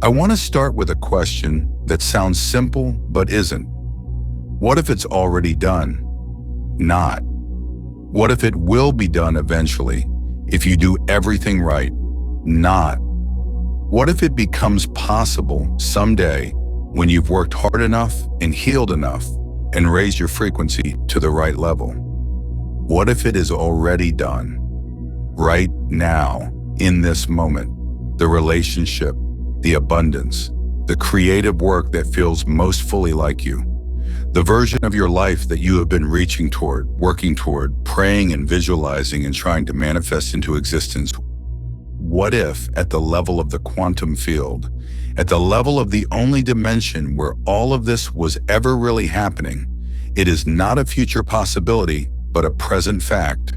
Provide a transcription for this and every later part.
I want to start with a question that sounds simple but isn't. What if it's already done? Not. What if it will be done eventually, if you do everything right? Not. What if it becomes possible someday when you've worked hard enough and healed enough and raised your frequency to the right level? What if it is already done? Right now, in this moment, the relationship, the abundance, the creative work that feels most fully like you, the version of your life that you have been reaching toward, working toward, praying and visualizing and trying to manifest into existence. What if, at the level of the quantum field, at the level of the only dimension where all of this was ever really happening, it is not a future possibility, but a present fact?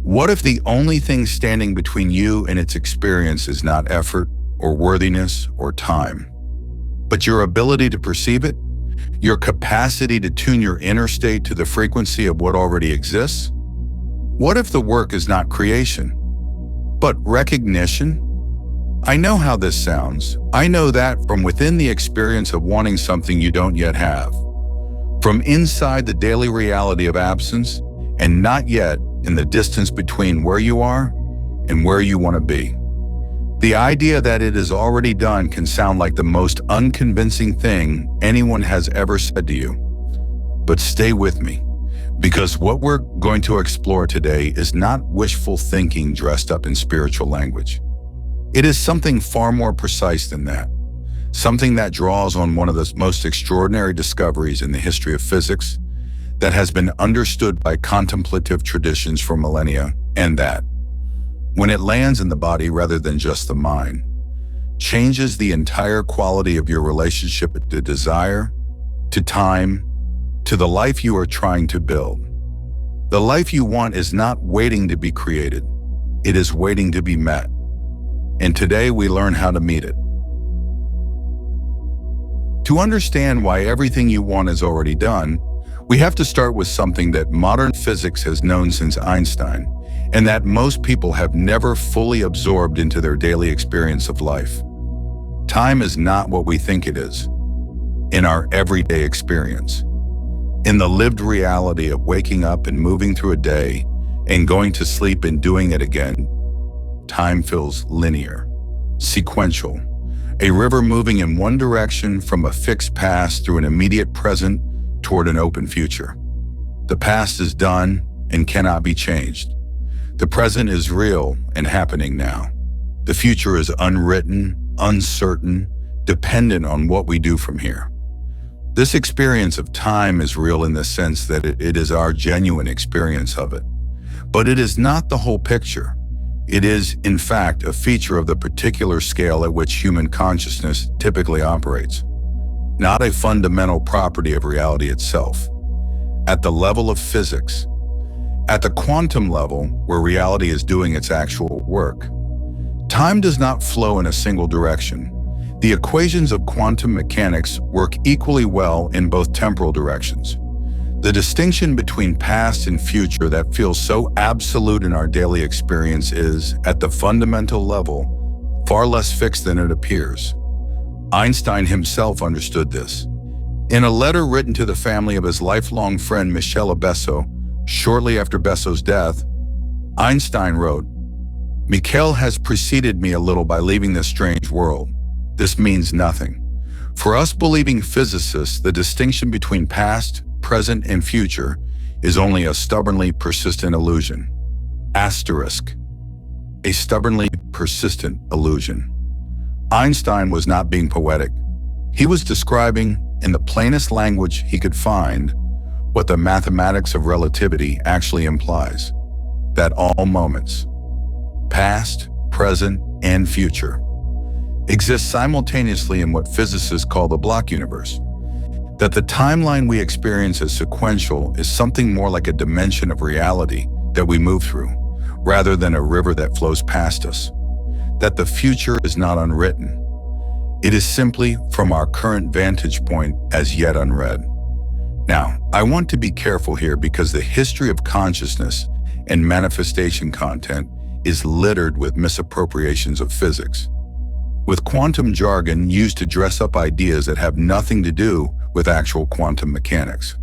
What if the only thing standing between you and its experience is not effort or worthiness or time, but your ability to perceive it, your capacity to tune your inner state to the frequency of what already exists? What if the work is not creation, but recognition? I know how this sounds. I know that from within the experience of wanting something you don't yet have, from inside the daily reality of absence and not yet in the distance between where you are and where you want to be. The idea that it is already done can sound like the most unconvincing thing anyone has ever said to you. But stay with me, because what we're going to explore today is not wishful thinking dressed up in spiritual language. It is something far more precise than that, something that draws on one of the most extraordinary discoveries in the history of physics that has been understood by contemplative traditions for millennia, and that, when it lands in the body rather than just the mind, changes the entire quality of your relationship to desire, to time, to the life you are trying to build. The life you want is not waiting to be created. It is waiting to be met. And today we learn how to meet it. To understand why everything you want is already done, we have to start with something that modern physics has known since Einstein, and that most people have never fully absorbed into their daily experience of life. Time is not what we think it is in our everyday experience. In the lived reality of waking up and moving through a day and going to sleep and doing it again, time feels linear, sequential, a river moving in one direction from a fixed past through an immediate present toward an open future. The past is done and cannot be changed. The present is real and happening now. The future is unwritten, uncertain, dependent on what we do from here. This experience of time is real in the sense that it is our genuine experience of it. But it is not the whole picture. It is, in fact, a feature of the particular scale at which human consciousness typically operates, not a fundamental property of reality itself. At the level of physics, at the quantum level, where reality is doing its actual work, time does not flow in a single direction. The equations of quantum mechanics work equally well in both temporal directions. The distinction between past and future that feels so absolute in our daily experience is, at the fundamental level, far less fixed than it appears. Einstein himself understood this. In a letter written to the family of his lifelong friend Michel Besso, shortly after Besso's death, Einstein wrote, "Michel has preceded me a little by leaving this strange world. This means nothing. For us believing physicists, the distinction between past, present, and future is only a stubbornly persistent illusion." Asterisk. A stubbornly persistent illusion. Einstein was not being poetic. He was describing, in the plainest language he could find, what the mathematics of relativity actually implies. That all moments, past, present, and future, exist simultaneously in what physicists call the block universe. That the timeline we experience as sequential is something more like a dimension of reality that we move through, rather than a river that flows past us. That the future is not unwritten. It is simply from our current vantage point as yet unread. Now, I want to be careful here because the history of consciousness and manifestation content is littered with misappropriations of physics. with quantum jargon used to dress up ideas that have nothing to do with actual quantum mechanics.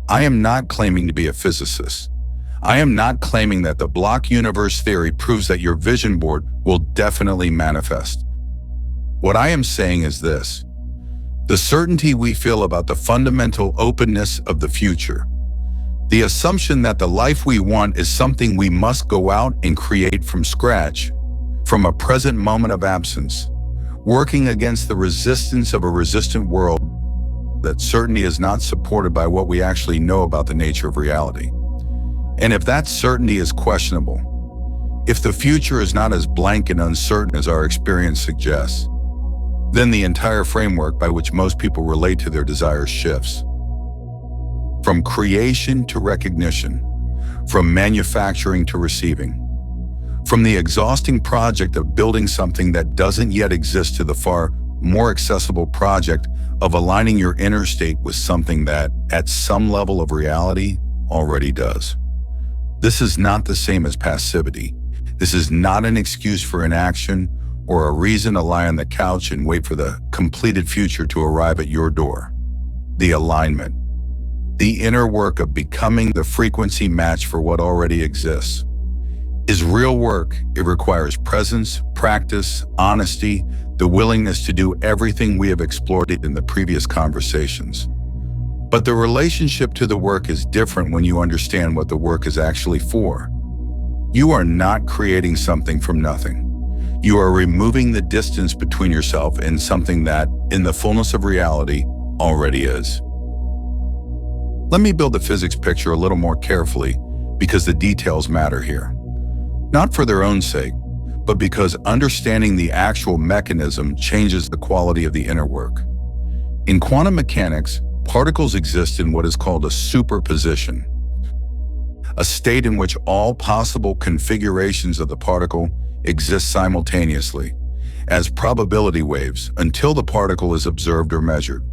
I am not claiming to be a physicist. I am not claiming that the block universe theory proves that your vision board will definitely manifest. What I am saying is this: the certainty we feel about the fundamental openness of the future, the assumption that the life we want is something we must go out and create from scratch, from a present moment of absence, working against the resistance of a resistant world, that certainty is not supported by what we actually know about the nature of reality. And if that certainty is questionable, if the future is not as blank and uncertain as our experience suggests, then the entire framework by which most people relate to their desires shifts. From creation to recognition, from manufacturing to receiving, from the exhausting project of building something that doesn't yet exist to the far more accessible project of aligning your inner state with something that, at some level of reality, already does. This is not the same as passivity. This is not an excuse for inaction or a reason to lie on the couch and wait for the completed future to arrive at your door. The alignment, the inner work of becoming the frequency match for what already exists, is real work. It requires presence, practice, honesty, the willingness to do everything we have explored in the previous conversations. But the relationship to the work is different when you understand what the work is actually for. You are not creating something from nothing. You are removing the distance between yourself and something that, in the fullness of reality, already is. Let me build the physics picture a little more carefully, because the details matter here. Not for their own sake, but because understanding the actual mechanism changes the quality of the inner work. In quantum mechanics, particles exist in what is called a superposition, a state in which all possible configurations of the particle exist simultaneously, as probability waves, until the particle is observed or measured.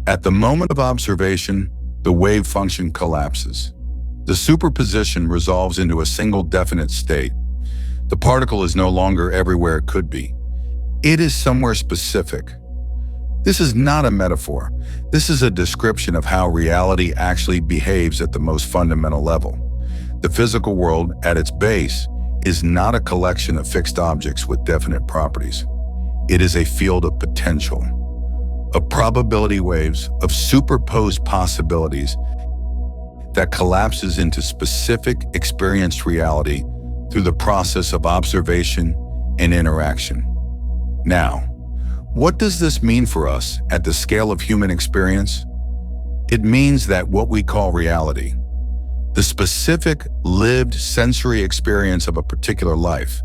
At the moment of observation, the wave function collapses. The superposition resolves into a single definite state. The particle is no longer everywhere it could be. It is somewhere specific. This is not a metaphor. This is a description of how reality actually behaves at the most fundamental level. The physical world, at its base, is not a collection of fixed objects with definite properties. It is a field of potential, of probability waves, of superposed possibilities that collapses into specific experienced reality through the process of observation and interaction. Now, what does this mean for us at the scale of human experience? It means that what we call reality, the specific lived sensory experience of a particular life,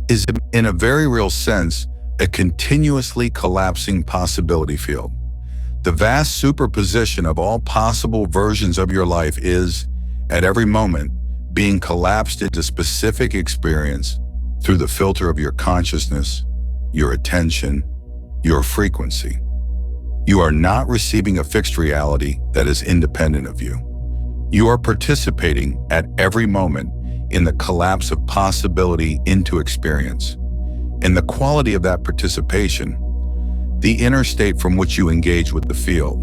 is in a very real sense a continuously collapsing possibility field. The vast superposition of all possible versions of your life is, at every moment, being collapsed into specific experience through the filter of your consciousness, your attention, your frequency. You are not receiving a fixed reality that is independent of you. You are participating at every moment in the collapse of possibility into experience. And the quality of that participation, the inner state from which you engage with the field,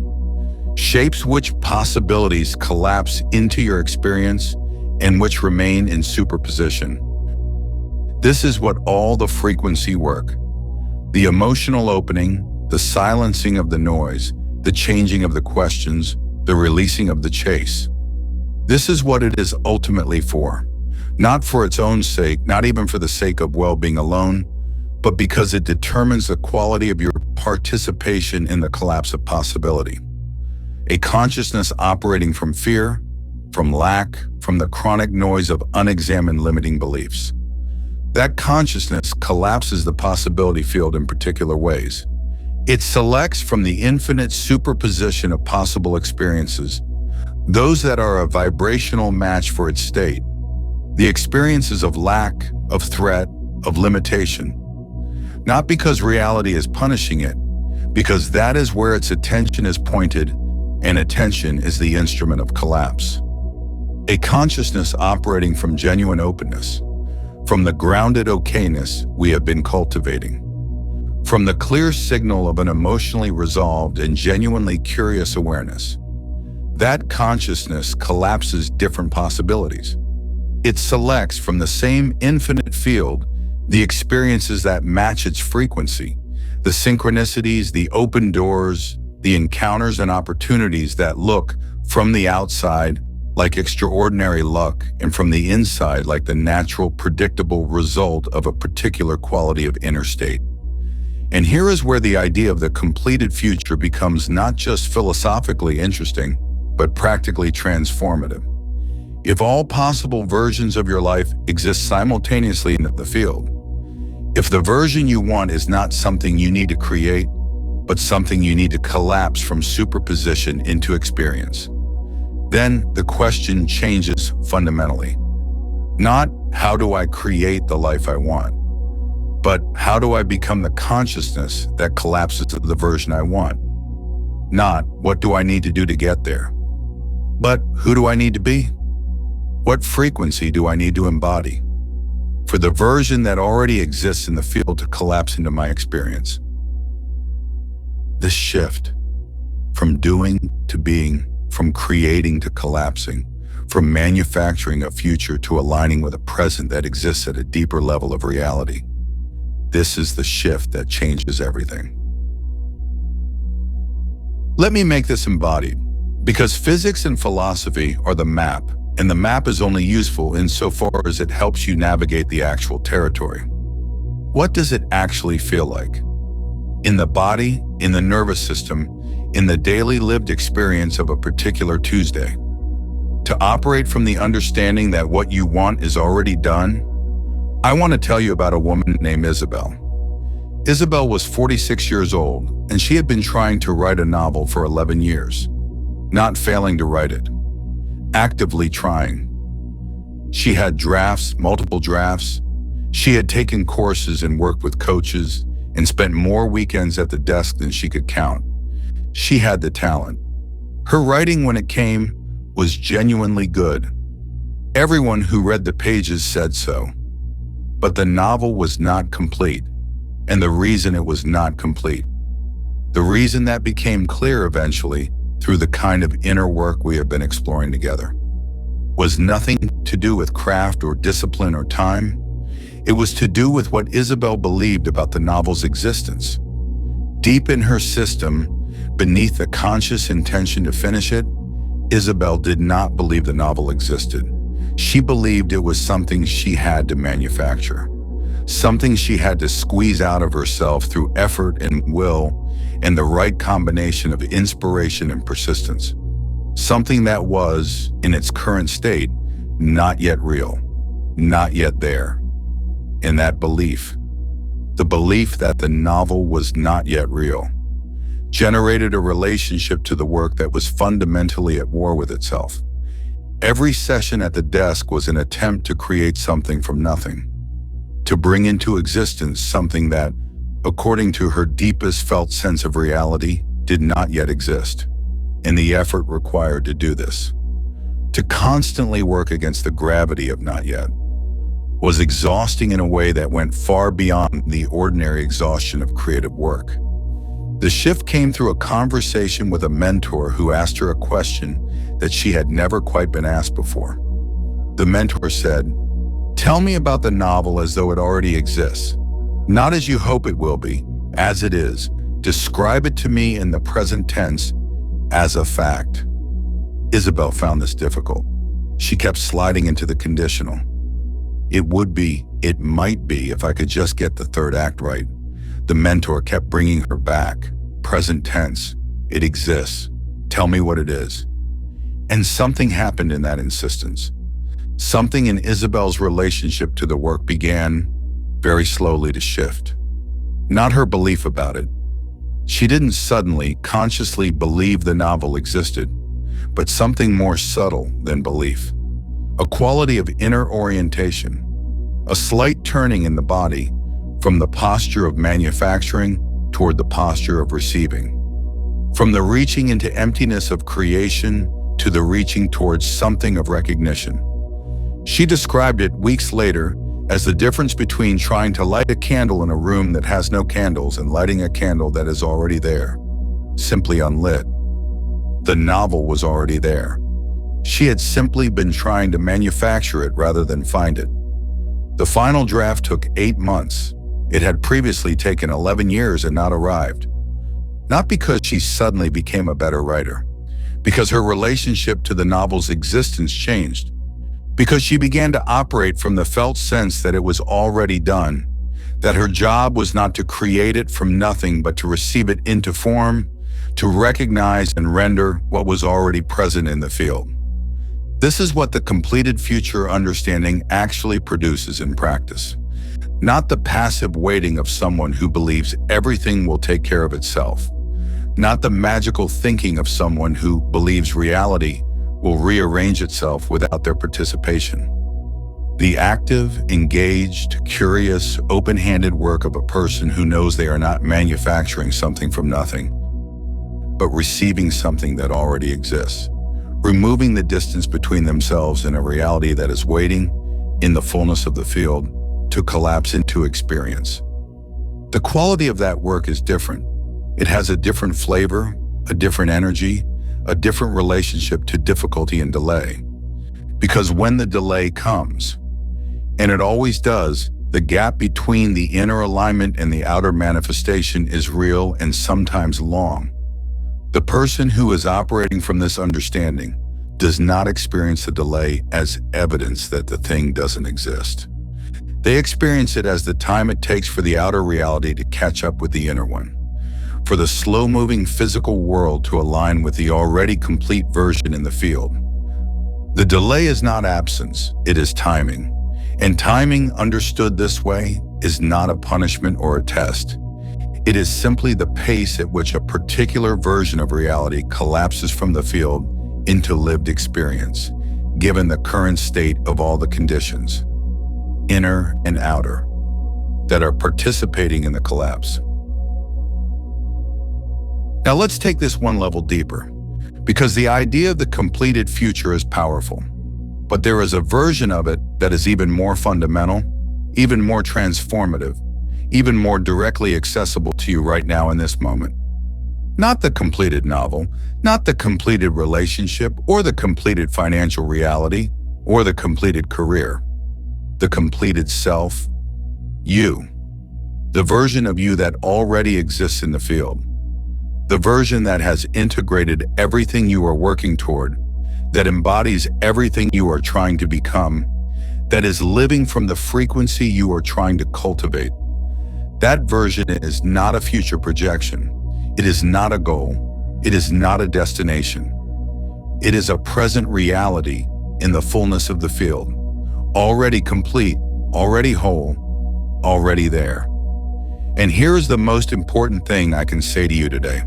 shapes which possibilities collapse into your experience and which remain in superposition. This is what all the frequency work, the emotional opening, the silencing of the noise, the changing of the questions, the releasing of the chase. This is what it is ultimately for, not for its own sake, not even for the sake of well-being alone, but because it determines the quality of your participation in the collapse of possibility. A consciousness operating from fear, from lack, from the chronic noise of unexamined limiting beliefs. That consciousness collapses the possibility field in particular ways. It selects from the infinite superposition of possible experiences those that are a vibrational match for its state, the experiences of lack, of threat, of limitation. Not because reality is punishing it, because that is where its attention is pointed, and attention is the instrument of collapse. A consciousness operating from genuine openness, from the grounded okayness we have been cultivating. from the clear signal of an emotionally resolved and genuinely curious awareness. That consciousness collapses different possibilities. It selects from the same infinite field the experiences that match its frequency, the synchronicities, the open doors, the encounters and opportunities that look from the outside like extraordinary luck and from the inside like the natural, predictable result of a particular quality of inner state. And here is where the idea of the completed future becomes not just philosophically interesting, but practically transformative. If all possible versions of your life exist simultaneously in the field, if the version you want is not something you need to create, but something you need to collapse from superposition into experience, then the question changes fundamentally. Not how do I create the life I want, but how do I become the consciousness that collapses to the version I want? Not what do I need to do to get there, but who do I need to be? What frequency do I need to embody for the version that already exists in the field to collapse into my experience? This shift from doing to being, from creating to collapsing, from manufacturing a future to aligning with a present that exists at a deeper level of reality. This is the shift that changes everything. Let me make this embodied, because physics and philosophy are the map, and the map is only useful insofar as it helps you navigate the actual territory. What does it actually feel like? In the body, in the nervous system, in the daily lived experience of a particular Tuesday. To operate from the understanding that what you want is already done, I want to tell you about a woman named Isabel. Isabel was 46 years old, and she had been trying to write a novel for 11 years, not failing to write it, actively trying. She had drafts, multiple drafts. She had taken courses and worked with coaches and spent more weekends at the desk than she could count. She had the talent. Her writing, when it came, was genuinely good. Everyone who read the pages said so. But the novel was not complete, and the reason it was not complete, the reason that became clear eventually through the kind of inner work we have been exploring together, was nothing to do with craft or discipline or time. It was to do with what Isabel believed about the novel's existence. Deep in her system, beneath the conscious intention to finish it, Isabel did not believe the novel existed. She believed it was something she had to manufacture, something she had to squeeze out of herself through effort and will and the right combination of inspiration and persistence, something that was, in its current state, not yet real, not yet there. And that belief, the belief that the novel was not yet real, generated a relationship to the work that was fundamentally at war with itself. Every session at the desk was an attempt to create something from nothing, to bring into existence something that, according to her deepest felt sense of reality, did not yet exist, and the effort required to do this, to constantly work against the gravity of not yet, was exhausting in a way that went far beyond the ordinary exhaustion of creative work. The shift came through a conversation with a mentor who asked her a question that she had never quite been asked before. The mentor said, "Tell me about the novel as though it already exists. Not as you hope it will be, as it is. Describe it to me in the present tense, as a fact." Isabel found this difficult. She kept sliding into the conditional. It would be, it might be, if I could just get the third act right. The mentor kept bringing her back. Present tense. It exists. Tell me what it is. And something happened in that insistence. Something in Isabel's relationship to the work began, very slowly, to shift. Not her belief about it. She didn't suddenly, consciously believe the novel existed, but something more subtle than belief. A quality of inner orientation. A slight turning in the body from the posture of manufacturing toward the posture of receiving. From the reaching into emptiness of creation to the reaching towards something of recognition. She described it weeks later as the difference between trying to light a candle in a room that has no candles and lighting a candle that is already there, simply unlit. The novel was already there. She had simply been trying to manufacture it rather than find it. The final draft took 8 months. It had previously taken 11 years and not arrived. Not because she suddenly became a better writer, because her relationship to the novel's existence changed, because she began to operate from the felt sense that it was already done, that her job was not to create it from nothing but to receive it into form, to recognize and render what was already present in the field. This is what the completed future understanding actually produces in practice. Not the passive waiting of someone who believes everything will take care of itself. Not the magical thinking of someone who believes reality will rearrange itself without their participation. The active, engaged, curious, open-handed work of a person who knows they are not manufacturing something from nothing, but receiving something that already exists, removing the distance between themselves and a reality that is waiting, in the fullness of the field, to collapse into experience. The quality of that work is different. It has a different flavor, a different energy, a different relationship to difficulty and delay. Because when the delay comes, and it always does, the gap between the inner alignment and the outer manifestation is real and sometimes long. The person who is operating from this understanding does not experience the delay as evidence that the thing doesn't exist. They experience it as the time it takes for the outer reality to catch up with the inner one, for the slow-moving physical world to align with the already complete version in the field. The delay is not absence, it is timing. And timing, understood this way, is not a punishment or a test. It is simply the pace at which a particular version of reality collapses from the field into lived experience, given the current state of all the conditions, inner and outer, that are participating in the collapse. Now let's take this one level deeper, because the idea of the completed future is powerful, but there is a version of it that is even more fundamental, even more transformative, even more directly accessible to you right now in this moment. Not the completed novel, not the completed relationship, or the completed financial reality, or the completed career. The completed self, you. The version of you that already exists in the field. The version that has integrated everything you are working toward, that embodies everything you are trying to become, that is living from the frequency you are trying to cultivate. That version is not a future projection. It is not a goal. It is not a destination. It is a present reality in the fullness of the field, already complete, already whole, already there. And here is the most important thing I can say to you today.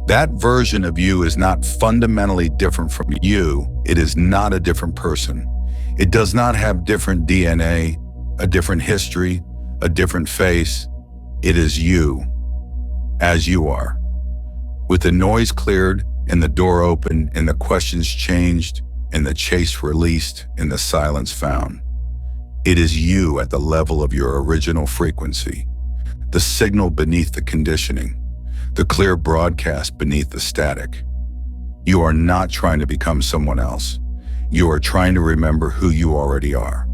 That version of you is not fundamentally different from you. It is not a different person. It does not have different DNA, a different history, a different face. It is you, as you are. With the noise cleared and the door open and the questions changed and the chase released and the silence found. It is you at the level of your original frequency, the signal beneath the conditioning, the clear broadcast beneath the static. You are not trying to become someone else. You are trying to remember who you already are.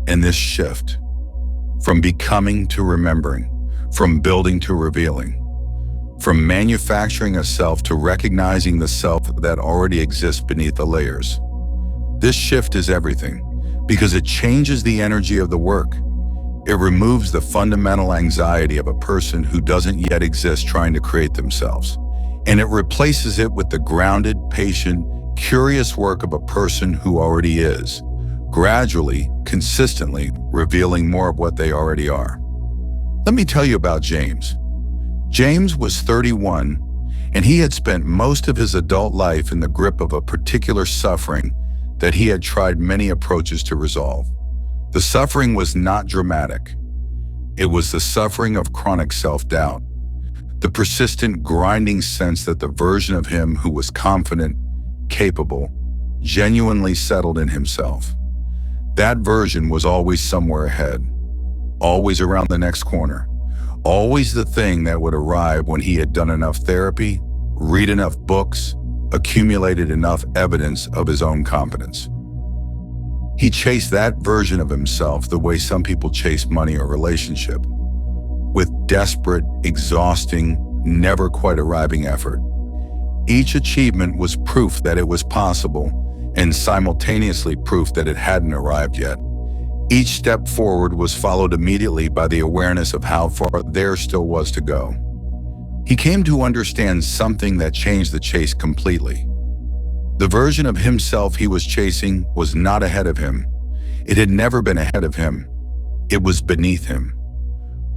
And this shift, from becoming to remembering, from building to revealing, from manufacturing a self to recognizing the self that already exists beneath the layers. This shift is everything because it changes the energy of the work. It removes the fundamental anxiety of a person who doesn't yet exist trying to create themselves. And it replaces it with the grounded, patient, curious work of a person who already is, gradually, consistently revealing more of what they already are. Let me tell you about James. James was 31, and he had spent most of his adult life in the grip of a particular suffering that he had tried many approaches to resolve. The suffering was not dramatic. It was the suffering of chronic self-doubt, the persistent grinding sense that the version of him who was confident, capable, genuinely settled in himself, That version was always somewhere ahead, always around the next corner, always the thing that would arrive when he had done enough therapy, read enough books, accumulated enough evidence of his own competence. He chased that version of himself the way some people chase money or relationship, with desperate, exhausting, never quite arriving effort. Each achievement was proof that it was possible, and simultaneously proof that it hadn't arrived yet. Each step forward was followed immediately by the awareness of how far there still was to go. He came to understand something that changed the chase completely. The version of himself he was chasing was not ahead of him. It had never been ahead of him. It was beneath him.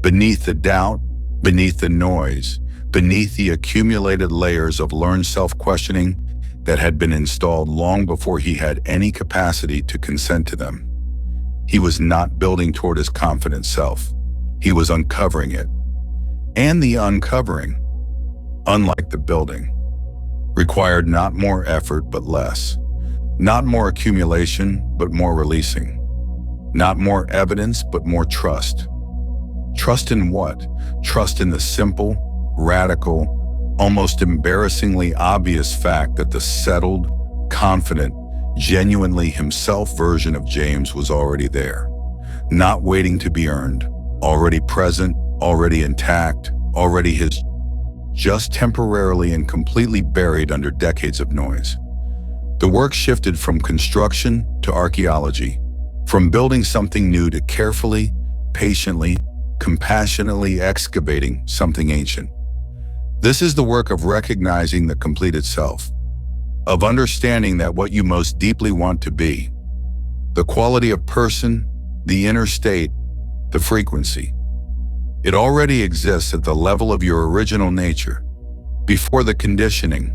Beneath the doubt, beneath the noise, beneath the accumulated layers of learned self-questioning that had been installed long before he had any capacity to consent to them. He was not building toward his confident self. He was uncovering it. And the uncovering, unlike the building, required not more effort but less. Not more accumulation but more releasing. Not more evidence but more trust. Trust in what? Trust in the simple, radical, almost embarrassingly obvious fact that the settled, confident, genuinely himself version of James was already there. Not waiting to be earned, already present, already intact, already his, just temporarily and completely buried under decades of noise. The work shifted from construction to archaeology, from building something new to carefully, patiently, compassionately excavating something ancient. This is the work of recognizing the completed self, of understanding that what you most deeply want to be, the quality of person, the inner state, the frequency, it already exists at the level of your original nature, before the conditioning,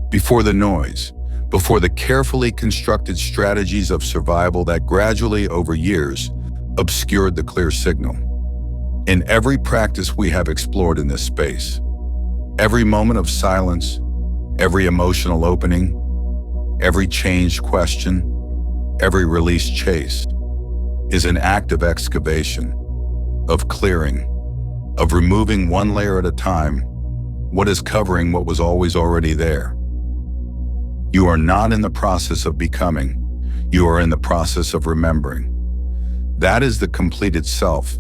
before the noise, before the carefully constructed strategies of survival that gradually, over years, obscured the clear signal. In every practice we have explored in this space, every moment of silence, every emotional opening, every changed question, every released chase, is an act of excavation, of clearing, of removing one layer at a time what is covering what was always already there. You are not in the process of becoming, you are in the process of remembering. That is the completed self,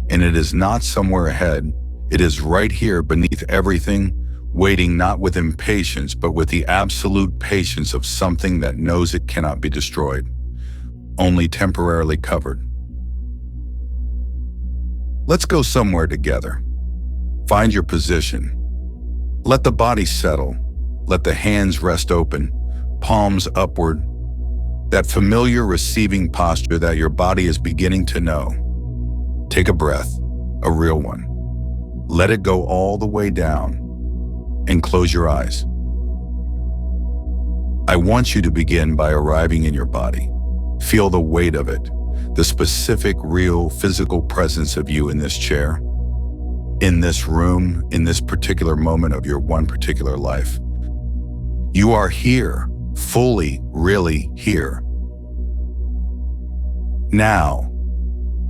and it is not somewhere ahead, it is right here beneath everything, waiting not with impatience but with the absolute patience of something that knows it cannot be destroyed, only temporarily covered. Let's go somewhere together. Find your position. Let the body settle. Let the hands rest open, palms upward. That familiar receiving posture that your body is beginning to know. Take a breath, a real one. Let it go all the way down, and close your eyes. I want you to begin by arriving in your body. Feel the weight of it, the specific, real, physical presence of you in this chair, in this room, in this particular moment of your one particular life. You are here, fully, really here. Now,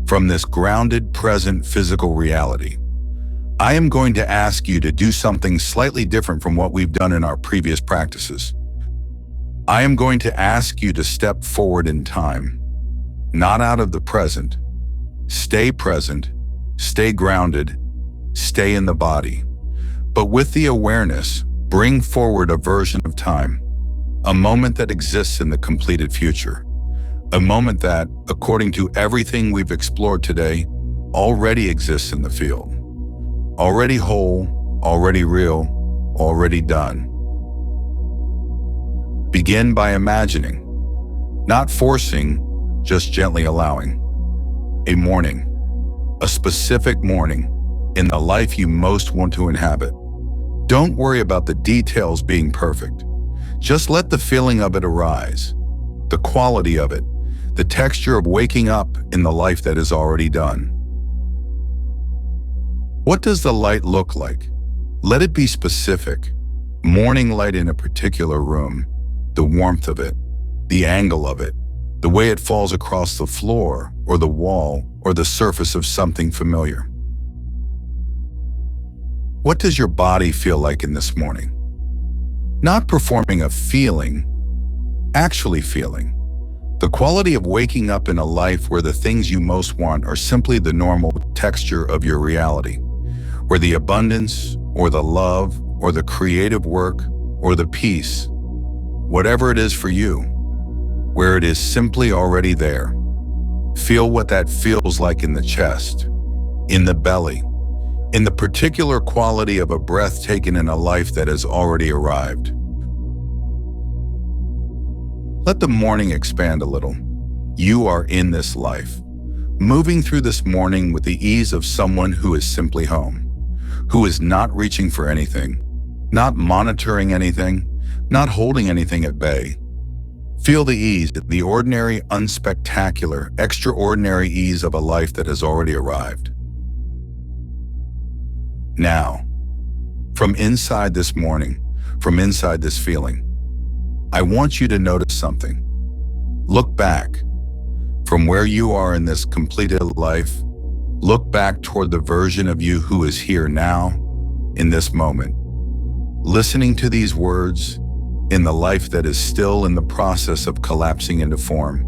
from this grounded, present physical reality, I am going to ask you to do something slightly different from what we've done in our previous practices. I am going to ask you to step forward in time, not out of the present. Stay present, stay grounded, stay in the body. But with the awareness, bring forward a version of time, a moment that exists in the completed future, a moment that, according to everything we've explored today, already exists in the field. Already whole, already real, already done. Begin by imagining, not forcing, just gently allowing. A morning, a specific morning, in the life you most want to inhabit. Don't worry about the details being perfect. Just let the feeling of it arise, the quality of it, the texture of waking up in the life that is already done. What does the light look like? Let it be specific. Morning light in a particular room, the warmth of it, the angle of it, the way it falls across the floor or the wall or the surface of something familiar. What does your body feel like in this morning? Not performing a feeling, actually feeling. The quality of waking up in a life where the things you most want are simply the normal texture of your reality, where the abundance or the love or the creative work or the peace, whatever it is for you, where it is simply already there. Feel what that feels like in the chest, in the belly, in the particular quality of a breath taken in a life that has already arrived. Let the morning expand a little. You are in this life, moving through this morning with the ease of someone who is simply home, who is not reaching for anything, not monitoring anything, not holding anything at bay. Feel the ease, the ordinary, unspectacular, extraordinary ease of a life that has already arrived. Now, from inside this morning, from inside this feeling, I want you to notice something. Look back. From where you are in this completed life, look back toward the version of you who is here now, in this moment. Listening to these words, in the life that is still in the process of collapsing into form.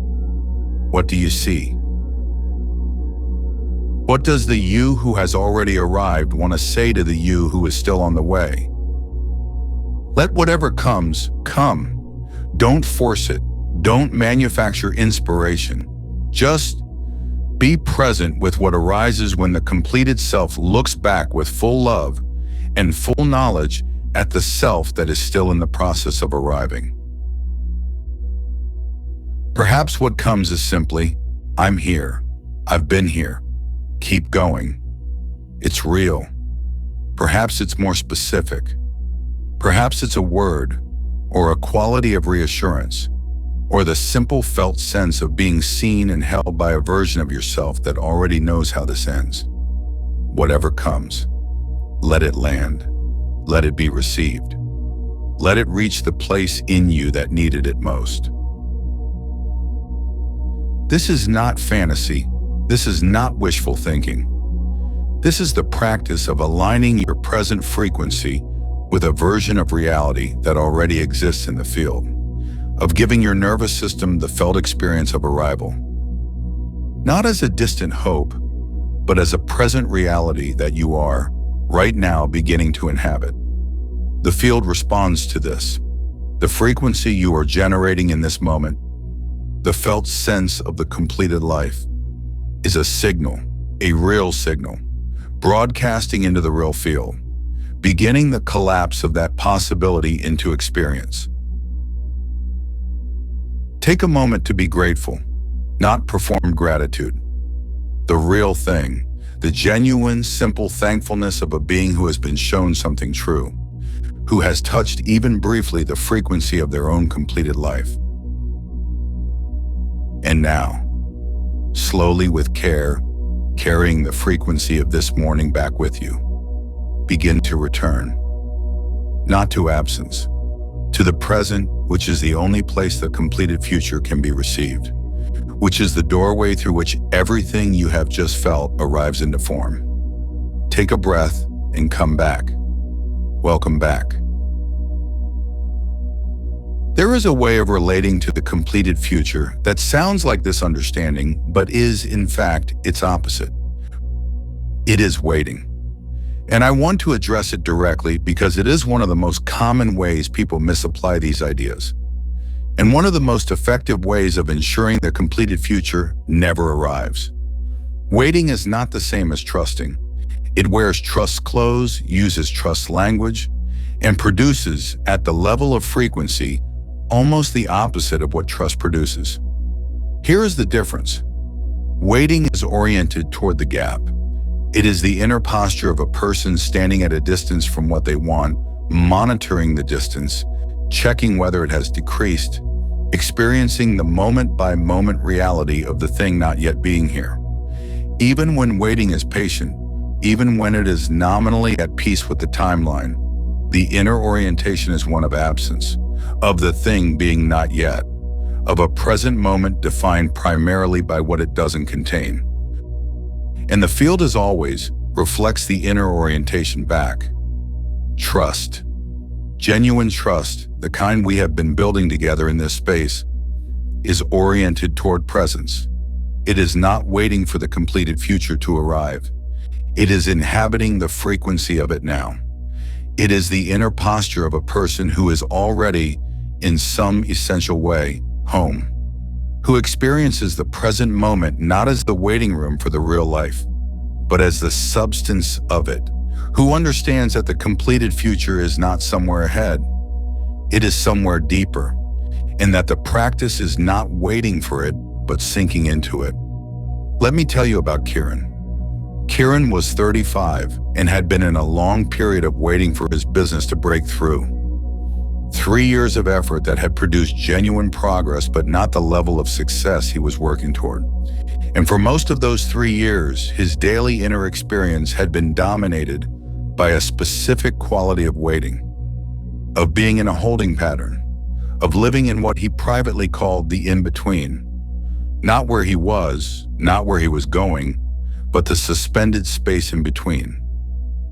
What do you see? What does the you who has already arrived want to say to the you who is still on the way? Let whatever comes, come. Don't force it. Don't manufacture inspiration. Just be present with what arises when the completed self looks back with full love and full knowledge at the self that is still in the process of arriving. Perhaps what comes is simply, I'm here. I've been here. Keep going. It's real. Perhaps it's more specific. Perhaps it's a word, or a quality of reassurance, or the simple felt sense of being seen and held by a version of yourself that already knows how this ends. Whatever comes, let it land. Let it be received. Let it reach the place in you that needed it most. This is not fantasy. This is not wishful thinking. This is the practice of aligning your present frequency with a version of reality that already exists in the field, of giving your nervous system the felt experience of arrival. Not as a distant hope, but as a present reality that you are, right now, beginning to inhabit. The field responds to this. The frequency you are generating in this moment, the felt sense of the completed life, is a signal, a real signal, broadcasting into the real field, beginning the collapse of that possibility into experience. Take a moment to be grateful, not perform gratitude. The real thing, the genuine, simple thankfulness of a being who has been shown something true, who has touched even briefly the frequency of their own completed life. And now, slowly with care, carrying the frequency of this morning back with you, begin to return, not to absence, to the present, which is the only place the completed future can be received, which is the doorway through which everything you have just felt arrives into form. Take a breath and come back. Welcome back. There is a way of relating to the completed future that sounds like this understanding, but is, in fact, its opposite. It is waiting. And I want to address it directly because it is one of the most common ways people misapply these ideas, and one of the most effective ways of ensuring the completed future never arrives. Waiting is not the same as trusting. It wears trust clothes, uses trust language, and produces, at the level of frequency, almost the opposite of what trust produces. Here is the difference. Waiting is oriented toward the gap. It is the inner posture of a person standing at a distance from what they want, monitoring the distance, checking whether it has decreased, experiencing the moment-by-moment reality of the thing not yet being here. Even when waiting is patient, even when it is nominally at peace with the timeline, the inner orientation is one of absence, of the thing being not yet, of a present moment defined primarily by what it doesn't contain. And the field, as always, reflects the inner orientation back. Trust. Genuine trust, the kind we have been building together in this space, is oriented toward presence. It is not waiting for the completed future to arrive. It is inhabiting the frequency of it now. It is the inner posture of a person who is already, in some essential way, home, who experiences the present moment not as the waiting room for the real life, but as the substance of it, who understands that the completed future is not somewhere ahead, it is somewhere deeper, and that the practice is not waiting for it, but sinking into it. Let me tell you about Kieran. Kieran was 35 and had been in a long period of waiting for his business to break through. 3 years of effort that had produced genuine progress, but not the level of success he was working toward. And for most of those 3 years, his daily inner experience had been dominated by a specific quality of waiting, of being in a holding pattern, of living in what he privately called the in-between. Not where he was, not where he was going, but the suspended space in between.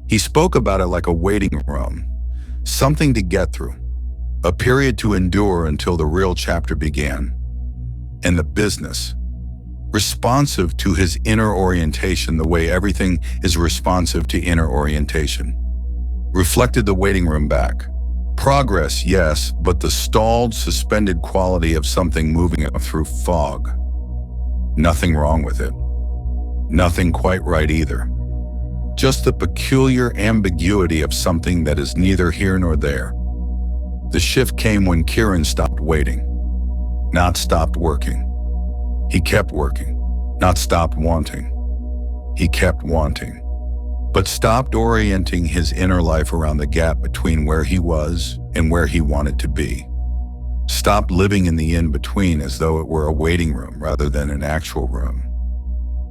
He spoke about it like a waiting room, something to get through, a period to endure until the real chapter began. And the business, responsive to his inner orientation the way everything is responsive to inner orientation, reflected the waiting room back. Progress, yes, but the stalled, suspended quality of something moving through fog. Nothing wrong with it. Nothing quite right either. Just the peculiar ambiguity of something that is neither here nor there. The shift came when Kieran stopped waiting, not stopped working. He kept working, not stopped wanting. He kept wanting, but stopped orienting his inner life around the gap between where he was and where he wanted to be. Stopped living in the in-between as though it were a waiting room rather than an actual room.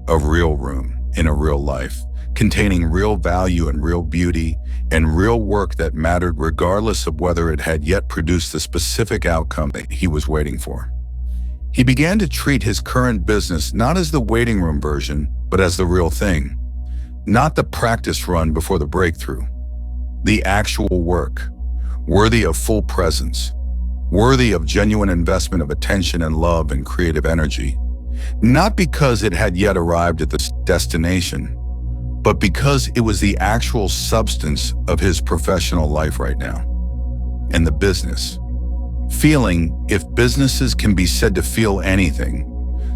A real room in a real life, containing real value and real beauty and real work that mattered regardless of whether it had yet produced the specific outcome that he was waiting for. He began to treat his current business not as the waiting room version, but as the real thing. Not the practice run before the breakthrough. The actual work, worthy of full presence, worthy of genuine investment of attention and love and creative energy. Not because it had yet arrived at the destination, but because it was the actual substance of his professional life right now. And the business. Feeling, if businesses can be said to feel anything,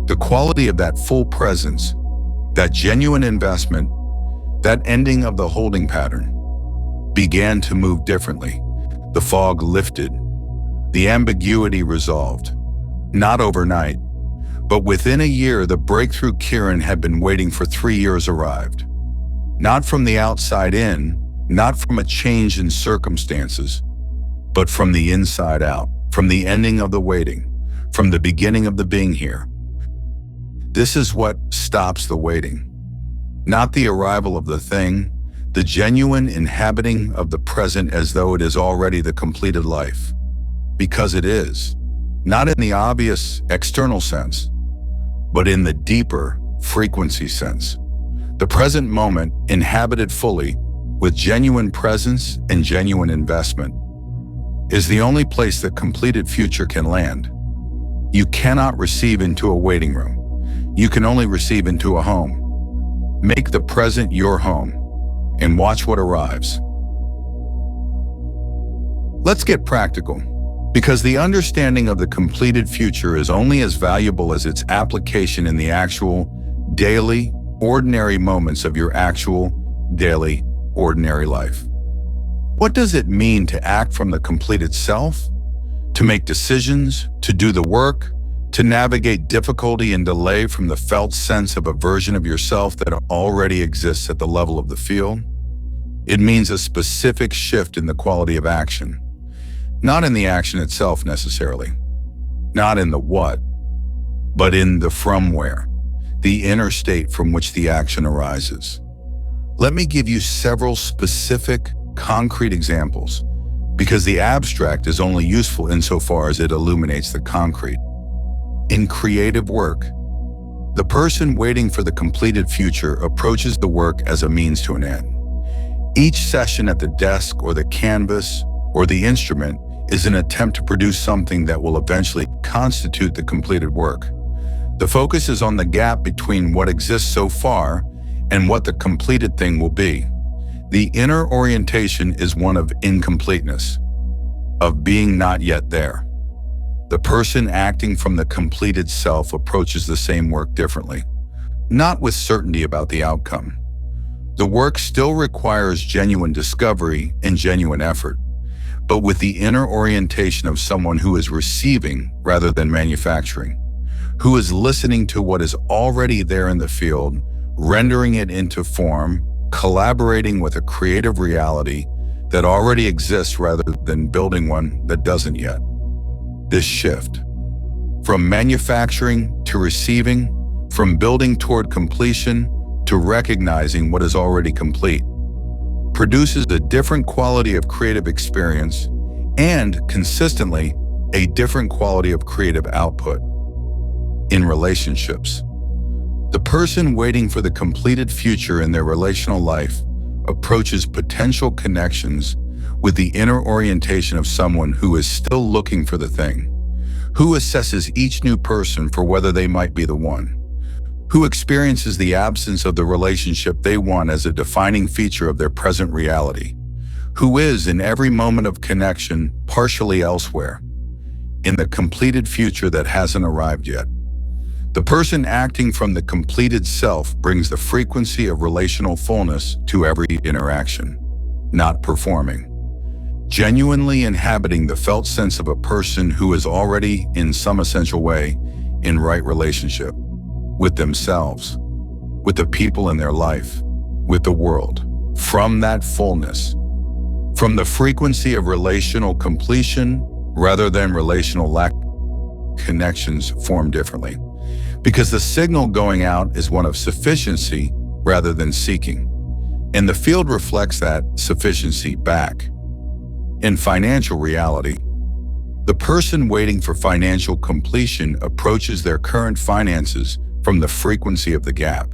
the quality of that full presence, that genuine investment, that ending of the holding pattern, began to move differently. The fog lifted, the ambiguity resolved. Not overnight, but within a year, the breakthrough Kieran had been waiting for 3 years arrived. Not from the outside in, not from a change in circumstances, but from the inside out, from the ending of the waiting, from the beginning of the being here. This is what stops the waiting. Not the arrival of the thing, the genuine inhabiting of the present as though it is already the completed life. Because it is, not in the obvious external sense, but in the deeper frequency sense. The present moment inhabited fully with genuine presence and genuine investment is the only place that completed future can land. You cannot receive into a waiting room. You can only receive into a home. Make the present your home and watch what arrives. Let's get practical, because the understanding of the completed future is only as valuable as its application in the actual, daily, ordinary moments of your actual, daily, ordinary life. What does it mean to act from the completed self? To make decisions, to do the work, to navigate difficulty and delay from the felt sense of a version of yourself that already exists at the level of the field? It means a specific shift in the quality of action. Not in the action itself necessarily, not in the what, but in the from where, the inner state from which the action arises. Let me give you several specific, concrete examples, because the abstract is only useful insofar as it illuminates the concrete. In creative work, the person waiting for the completed future approaches the work as a means to an end. Each session at the desk or the canvas or the instrument is an attempt to produce something that will eventually constitute the completed work. The focus is on the gap between what exists so far and what the completed thing will be. The inner orientation is one of incompleteness, of being not yet there. The person acting from the completed self approaches the same work differently, not with certainty about the outcome. The work still requires genuine discovery and genuine effort, but with the inner orientation of someone who is receiving rather than manufacturing, who is listening to what is already there in the field, rendering it into form, collaborating with a creative reality that already exists rather than building one that doesn't yet. This shift, from manufacturing to receiving, from building toward completion to recognizing what is already complete, produces a different quality of creative experience and, consistently, a different quality of creative output. In relationships, the person waiting for the completed future in their relational life approaches potential connections with the inner orientation of someone who is still looking for the thing, who assesses each new person for whether they might be the one, who experiences the absence of the relationship they want as a defining feature of their present reality, who is, in every moment of connection, partially elsewhere, in the completed future that hasn't arrived yet. The person acting from the completed self brings the frequency of relational fullness to every interaction, not performing, genuinely inhabiting the felt sense of a person who is already, in some essential way, in right relationship with themselves, with the people in their life, with the world. From that fullness, from the frequency of relational completion rather than relational lack, connections form differently, because the signal going out is one of sufficiency rather than seeking, and the field reflects that sufficiency back. In financial reality, the person waiting for financial completion approaches their current finances from the frequency of the gap.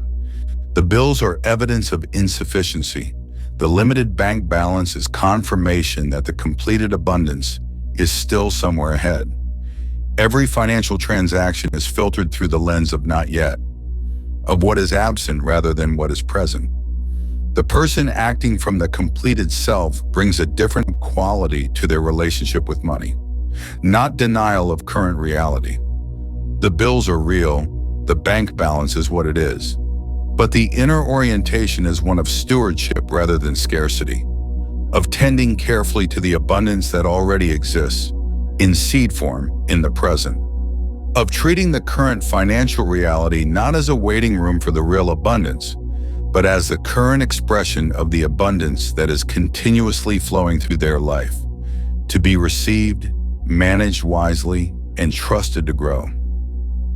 The bills are evidence of insufficiency. The limited bank balance is confirmation that the completed abundance is still somewhere ahead. Every financial transaction is filtered through the lens of not yet, of what is absent rather than what is present. The person acting from the completed self brings a different quality to their relationship with money, not denial of current reality. The bills are real, the bank balance is what it is, but the inner orientation is one of stewardship rather than scarcity, of tending carefully to the abundance that already exists, in seed form, in the present, of treating the current financial reality not as a waiting room for the real abundance, but as the current expression of the abundance that is continuously flowing through their life, to be received, managed wisely, and trusted to grow.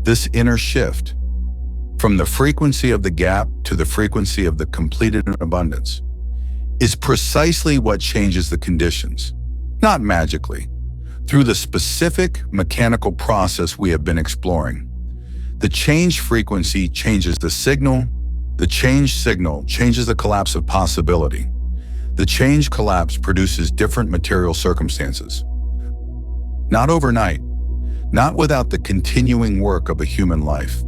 This inner shift, from the frequency of the gap to the frequency of the completed abundance, is precisely what changes the conditions, not magically, through the specific mechanical process we have been exploring. The change frequency changes the signal. The change signal changes the collapse of possibility. The change collapse produces different material circumstances. Not overnight, not without the continuing work of a human life,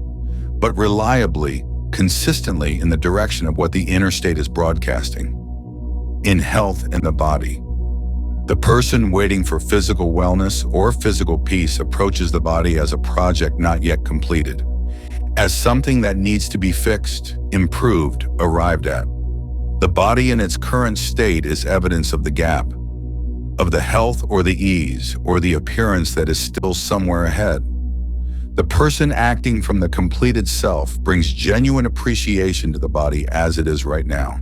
but reliably, consistently in the direction of what the inner state is broadcasting. In health and the body, the person waiting for physical wellness or physical peace approaches the body as a project not yet completed, as something that needs to be fixed, improved, arrived at. The body in its current state is evidence of the gap, of the health or the ease or the appearance that is still somewhere ahead. The person acting from the completed self brings genuine appreciation to the body as it is right now.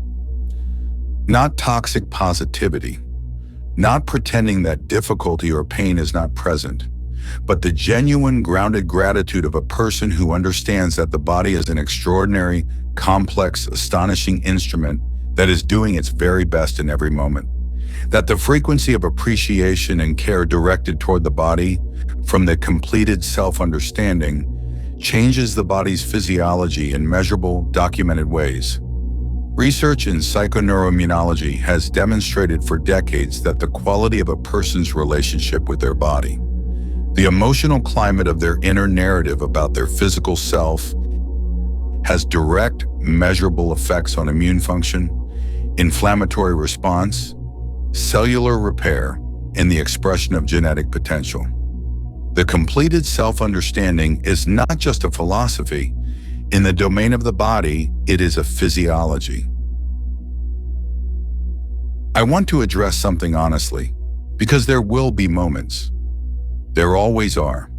Not toxic positivity, not pretending that difficulty or pain is not present, but the genuine, grounded gratitude of a person who understands that the body is an extraordinary, complex, astonishing instrument that is doing its very best in every moment. That the frequency of appreciation and care directed toward the body from the completed self-understanding changes the body's physiology in measurable, documented ways. Research in psychoneuroimmunology has demonstrated for decades that the quality of a person's relationship with their body, the emotional climate of their inner narrative about their physical self, has direct, measurable effects on immune function, inflammatory response, cellular repair, and the expression of genetic potential. The completed self-understanding is not just a philosophy. In the domain of the body, it is a physiology. I want to address something honestly, because there will be moments. There always are.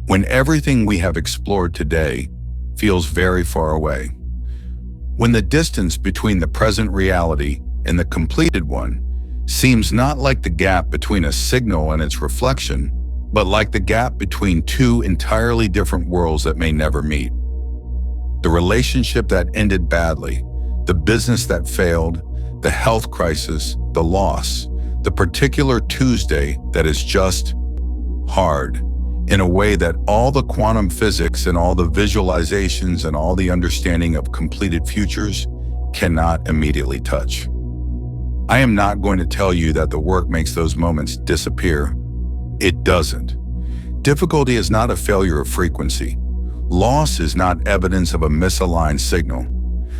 When everything we have explored today feels very far away. When the distance between the present reality and the completed one seems not like the gap between a signal and its reflection, but like the gap between two entirely different worlds that may never meet. The relationship that ended badly, the business that failed, the health crisis, the loss, the particular Tuesday that is just hard, in a way that all the quantum physics and all the visualizations and all the understanding of completed futures cannot immediately touch. I am not going to tell you that the work makes those moments disappear. It doesn't. Difficulty is not a failure of frequency. Loss is not evidence of a misaligned signal.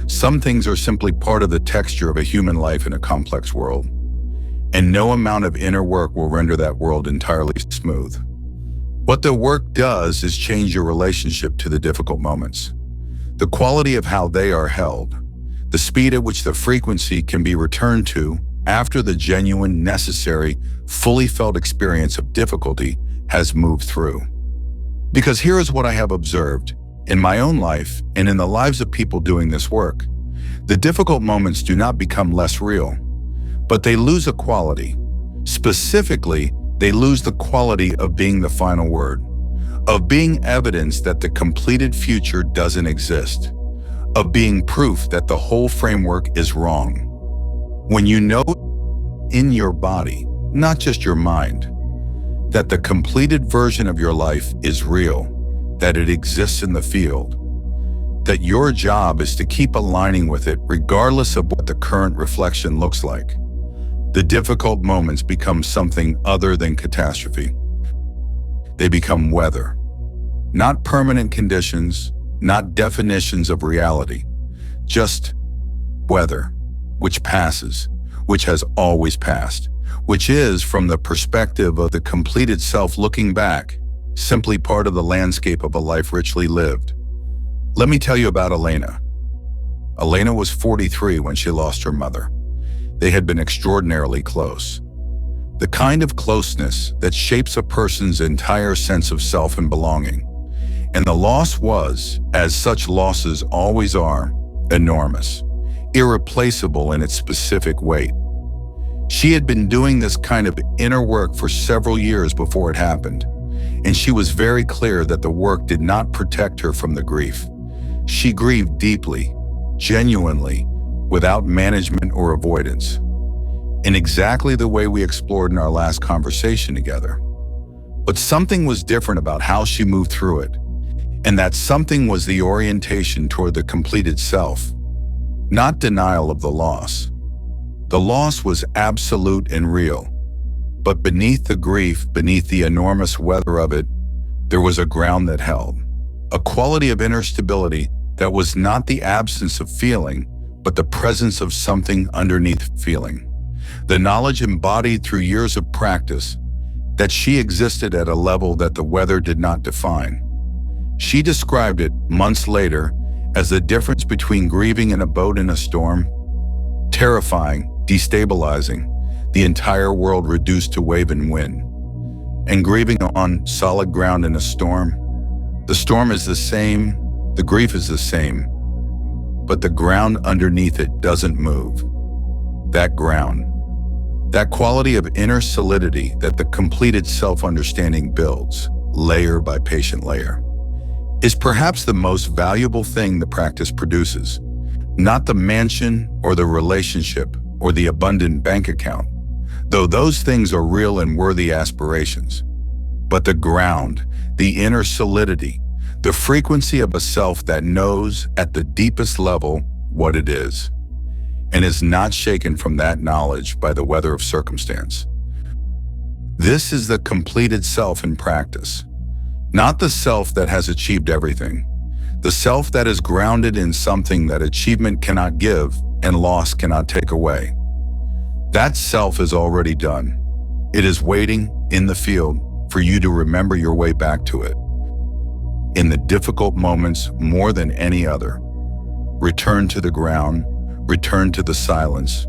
Some things are simply part of the texture of a human life in a complex world. And no amount of inner work will render that world entirely smooth. What the work does is change your relationship to the difficult moments, the quality of how they are held, the speed at which the frequency can be returned to after the genuine, necessary, fully felt experience of difficulty has moved through. Because here is what I have observed in my own life and in the lives of people doing this work. The difficult moments do not become less real, but they lose a quality. Specifically, they lose the quality of being the final word, of being evidence that the completed future doesn't exist, of being proof that the whole framework is wrong. When you know in your body, not just your mind, that the completed version of your life is real, that it exists in the field, that your job is to keep aligning with it regardless of what the current reflection looks like, the difficult moments become something other than catastrophe. They become weather, not permanent conditions, not definitions of reality, just weather, which passes, which has always passed, which is, from the perspective of the completed self looking back, simply part of the landscape of a life richly lived. Let me tell you about Elena. Elena was 43 when she lost her mother. They had been extraordinarily close. The kind of closeness that shapes a person's entire sense of self and belonging. And the loss was, as such losses always are, enormous, irreplaceable in its specific weight. She had been doing this kind of inner work for several years before it happened, and she was very clear that the work did not protect her from the grief. She grieved deeply, genuinely, without management or avoidance, in exactly the way we explored in our last conversation together. But something was different about how she moved through it, and that something was the orientation toward the completed self, not denial of the loss. The loss was absolute and real, but beneath the grief, beneath the enormous weather of it, there was a ground that held, a quality of inner stability that was not the absence of feeling, but the presence of something underneath feeling. The knowledge embodied through years of practice that she existed at a level that the weather did not define. She described it months later as the difference between grieving in a boat in a storm, terrifying, destabilizing, the entire world reduced to wave and wind, and grieving on solid ground in a storm. The storm is the same, the grief is the same, but the ground underneath it doesn't move. That ground, that quality of inner solidity that the completed self-understanding builds, layer by patient layer, is perhaps the most valuable thing the practice produces. Not the mansion or the relationship or the abundant bank account, though those things are real and worthy aspirations. but the ground, the inner solidity, the frequency of a self that knows at the deepest level what it is, and is not shaken from that knowledge by the weather of circumstance. This is the completed self in practice, not the self that has achieved everything, the self that is grounded in something that achievement cannot give and loss cannot take away. That self is already done. It is waiting in the field for you to remember your way back to it. In the difficult moments more than any other, return to the ground, return to the silence,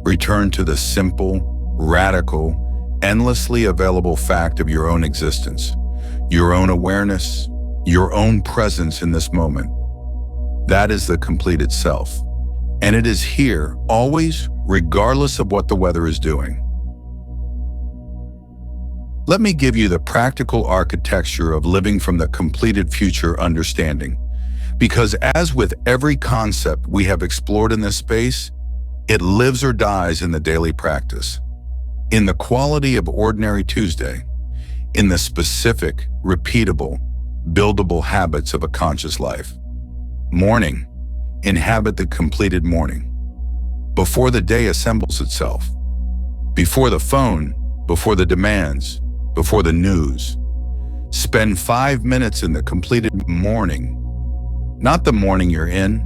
return to the simple, radical, endlessly available fact of your own existence, your own awareness, your own presence in this moment. That is the completed self. And it is here, always, regardless of what the weather is doing. Let me give you the practical architecture of living from the completed future understanding. Because as with every concept we have explored in this space, it lives or dies in the daily practice. In the quality of ordinary Tuesday, in the specific, repeatable, buildable habits of a conscious life. Morning, inhabit the completed morning. Before the day assembles itself. Before the phone, before the demands, before the news. Spend 5 minutes in the completed morning. Not the morning you're in,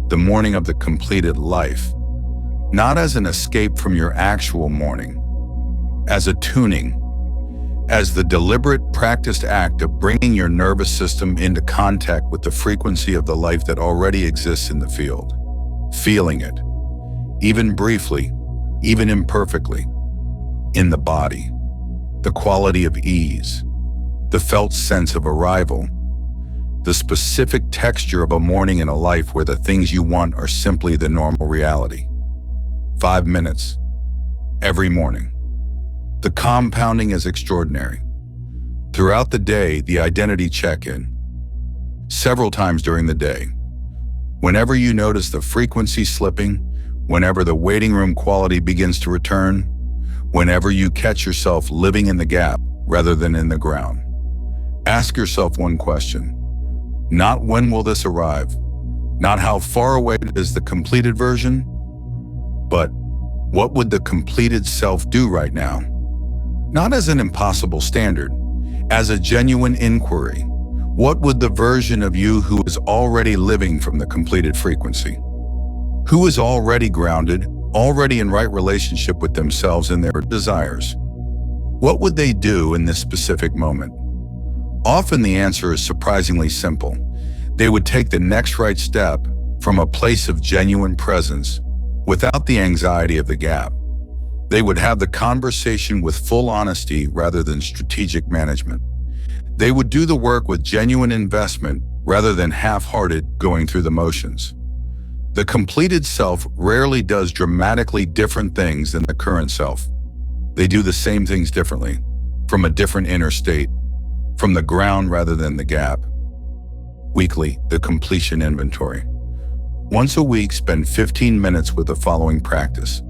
the morning of the completed life. Not as an escape from your actual morning, as a tuning, as the deliberate, practiced act of bringing your nervous system into contact with the frequency of the life that already exists in the field. Feeling it, even briefly, even imperfectly, in the body. The quality of ease, the felt sense of arrival, the specific texture of a morning in a life where the things you want are simply the normal reality. 5 minutes, every morning. The compounding is extraordinary. Throughout the day, the identity check-in. Several times during the day. Whenever you notice the frequency slipping, whenever the waiting room quality begins to return, whenever you catch yourself living in the gap rather than in the ground. Ask yourself one question. Not when will this arrive, not how far away is the completed version, but what would the completed self do right now? Not as an impossible standard, as a genuine inquiry. What would the version of you who is already living from the completed frequency, who is already grounded, already in right relationship with themselves and their desires, what would they do in this specific moment? Often the answer is surprisingly simple. They would take the next right step from a place of genuine presence without the anxiety of the gap. They would have the conversation with full honesty rather than strategic management. They would do the work with genuine investment rather than half-hearted going through the motions. The completed self rarely does dramatically different things than the current self. They do the same things differently, from a different inner state, from the ground rather than the gap. Weekly, the completion inventory. Once a week, spend 15 minutes with the following practice.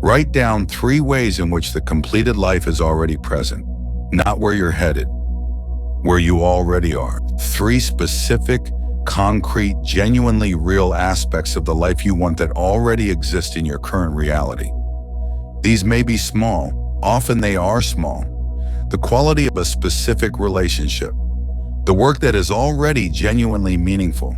Write down 3 ways in which the completed life is already present, not where you're headed, where you already are. 3 specific, concrete, genuinely real aspects of the life you want that already exist in your current reality. These may be small, often they are small. The quality of a specific relationship, the work that is already genuinely meaningful,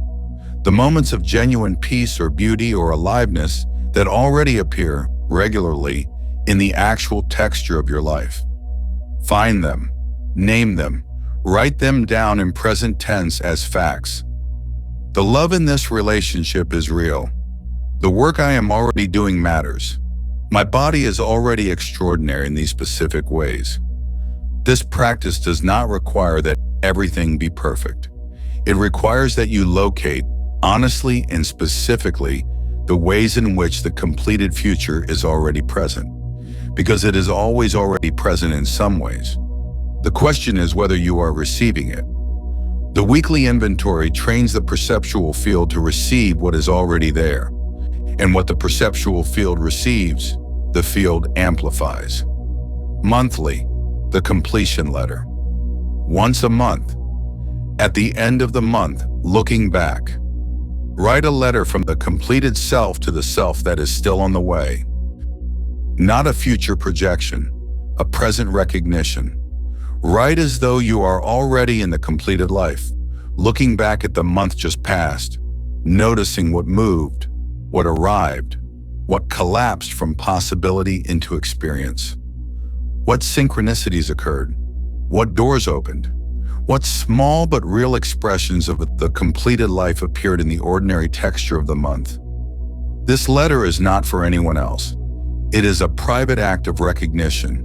the moments of genuine peace or beauty or aliveness that already appear regularly in the actual texture of your life. Find them, name them, write them down in present tense as facts. The love in this relationship is real. The work I am already doing matters. My body is already extraordinary in these specific ways. This practice does not require that everything be perfect. It requires that you locate, honestly and specifically, the ways in which the completed future is already present, because it is always already present in some ways. The question is whether you are receiving it. The weekly inventory trains the perceptual field to receive what is already there, and what the perceptual field receives, the field amplifies. Monthly, the completion letter. Once a month, at the end of the month, looking back, write a letter from the completed self to the self that is still on the way. Not a future projection, a present recognition. Write as though you are already in the completed life, looking back at the month just passed, noticing what moved, what arrived, what collapsed from possibility into experience. What synchronicities occurred? What doors opened? What small but real expressions of the completed life appeared in the ordinary texture of the month? This letter is not for anyone else. It is a private act of recognition,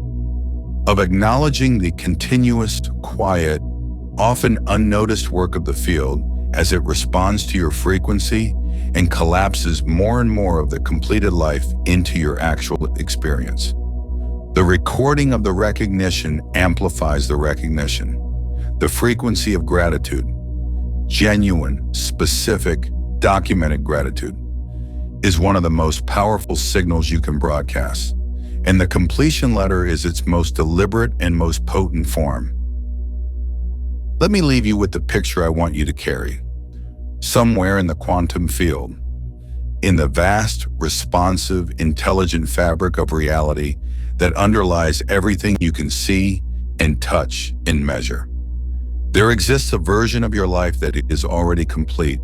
of acknowledging the continuous, quiet, often unnoticed work of the field as it responds to your frequency and collapses more and more of the completed life into your actual experience. The recording of the recognition amplifies the recognition. The frequency of gratitude, genuine, specific, documented gratitude, is one of the most powerful signals you can broadcast, and the completion letter is its most deliberate and most potent form. Let me leave you with the picture I want you to carry. Somewhere in the quantum field, in the vast, responsive, intelligent fabric of reality that underlies everything you can see and touch and measure, there exists a version of your life that is already complete,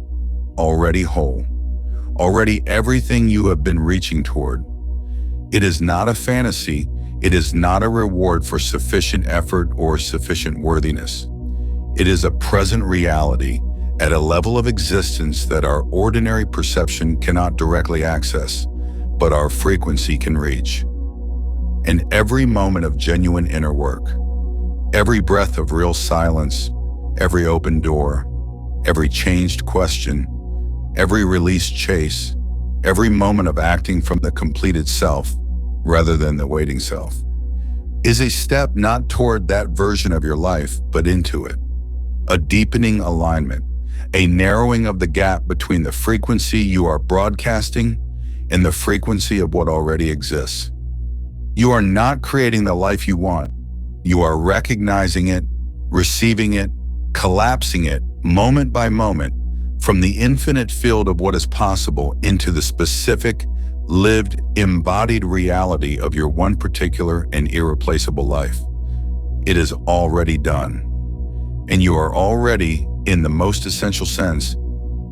already whole, already everything you have been reaching toward. It is not a fantasy. It is not a reward for sufficient effort or sufficient worthiness. It is a present reality at a level of existence that our ordinary perception cannot directly access, but our frequency can reach. And every moment of genuine inner work, every breath of real silence, every open door, every changed question, every released chase, every moment of acting from the completed self rather than the waiting self, is a step not toward that version of your life, but into it. A deepening alignment, a narrowing of the gap between the frequency you are broadcasting and the frequency of what already exists. You are not creating the life you want. You are recognizing it, receiving it, collapsing it moment by moment from the infinite field of what is possible into the specific, lived, embodied reality of your one particular and irreplaceable life. It is already done. And you are already, in the most essential sense,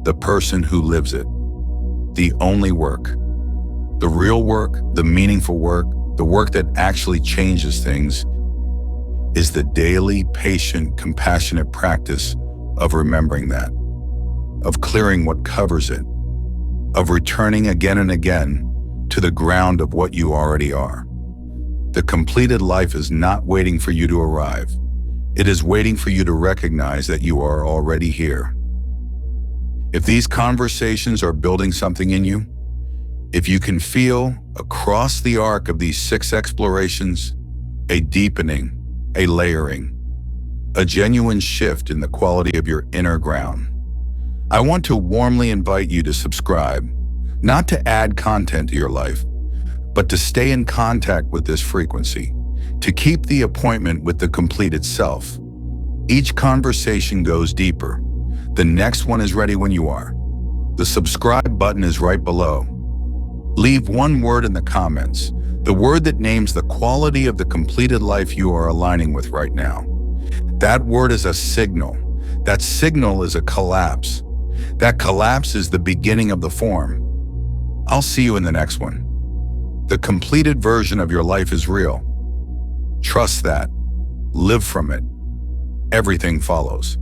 the person who lives it. The only work, the real work, the meaningful work, the work that actually changes things, is the daily, patient, compassionate practice of remembering that, of clearing what covers it, of returning again and again to the ground of what you already are. The completed life is not waiting for you to arrive. It is waiting for you to recognize that you are already here. If these conversations are building something in you, if you can feel across the arc of these 6 explorations, a deepening, a layering, a genuine shift in the quality of your inner ground, I want to warmly invite you to subscribe, not to add content to your life, but to stay in contact with this frequency, to keep the appointment with the completed self. Each conversation goes deeper. The next one is ready when you are. The subscribe button is right below. Leave one word in the comments, the word that names the quality of the completed life you are aligning with right now. That word is a signal. That signal is a collapse. That collapse is the beginning of the form. I'll see you in the next one. The completed version of your life is real. Trust that. Live from it. Everything follows.